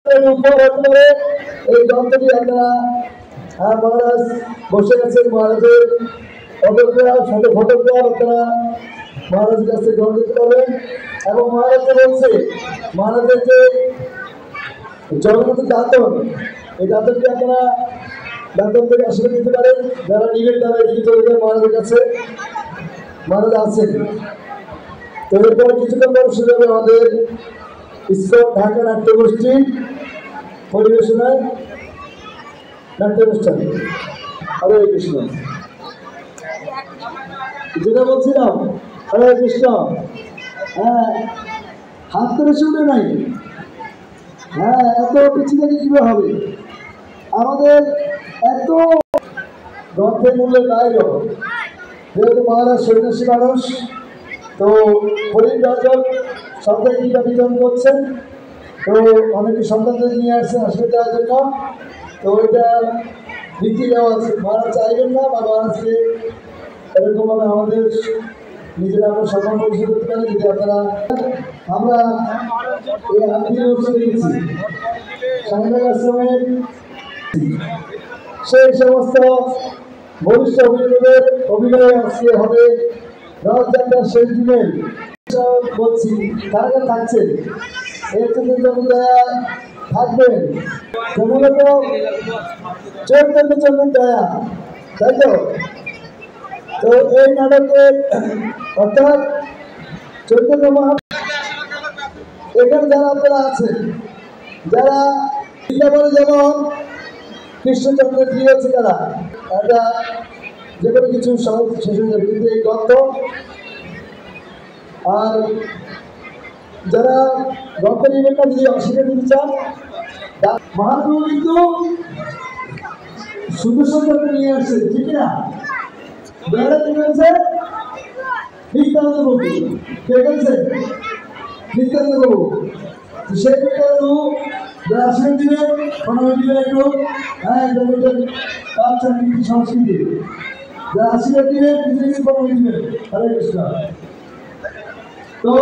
এই গ্রন্থটি আপনারা মহারাজ বসে গেছেন, মহারাজের ফটোগ্রাফ আপনারা মহারাজের কাছে গ্রহণ করতে পারবেন। এবং মহারাজ বলছে মহারাজের যে জগন্নাথ দাঁতন, এই দাঁতনটি আপনারা দাঁতন থেকে আশীর্বাদ দিতে পারেন। যারা নিবেন তারা এদিকে চলে যাবে মহারাজের কাছে, মহারাজ আছেন। তো এরপর কিছুক্ষণ পর শুরু হবে আমাদের ইসকন ঢাকা নাট্যগোষ্ঠী পরিবেশনায় নাট্যানুষ্ঠান। হরে কৃষ্ণ। যেটা বলছিলাম, হরে কৃষ্ণ। হ্যাঁ, হাত ধরে শুনে নাই। হ্যাঁ, এত পিছিয়ে থেকে কিভাবে হবে? আমাদের এত গ্রন্থের মূল্যের বাইরেও যেহেতু মহারাজ সন্ন্যাসী মানুষ, তো হরিণ রাজন সরকারি টিকা বিতরণ করছেন। তো অনেকে সন্তানদের নিয়ে আসছেন আসলে দেওয়ার জন্য। তো ওইটা রীতি রেওয়াজ মহারাজ চাইবেন না, বা মহারাজকে এরকমভাবে আমাদের নিজেরা আমরা সম্মান পরিচয় করতে পারি। যদি আপনারা আমরা এই আত্মীয় গেছি সাংবাদিক আশ্রমের সেই সমস্ত বরিষ্ঠ অভিনেতাদের অভিনয় আজকে হবে রথযাত্রার শেষ দিনে। বলছি তারা থাকছেন, এর থেকে থাকবেন মূলত চৈতন্য দয়া, তাই তো? তো এই নাটকের অর্থাৎ চৈতন্য মহা এখানে যারা আপনারা আছেন, যারা বৃন্দাবনে যেমন কৃষ্ণচন্দ্রের প্রিয় আছে, তারা একটা যে কোনো কিছু সহজ শেষ হয়ে যাবে, কিন্তু এই গ্রন্থ আর যারা গ্রন্থ নিবেন না, যদি অস্বীকার দিতে চান, মহাপ্রভু কিন্তু সুদর্শন চক্র নিয়ে আসছে, ঠিক না? বেড়াতে গেছে নিত্যানন্দ প্রভু, কে গেছে? নিত্যানন্দ প্রভু। সেই নিত্যানন্দ যারা আশ্রম দিবেন, প্রণয় দিবেন একটু। হ্যাঁ, কালচার নীতি সংস্কৃতি যারা আশীর্বাদ দিবেন, প্রণয় দিবেন। হরে কৃষ্ণ। তো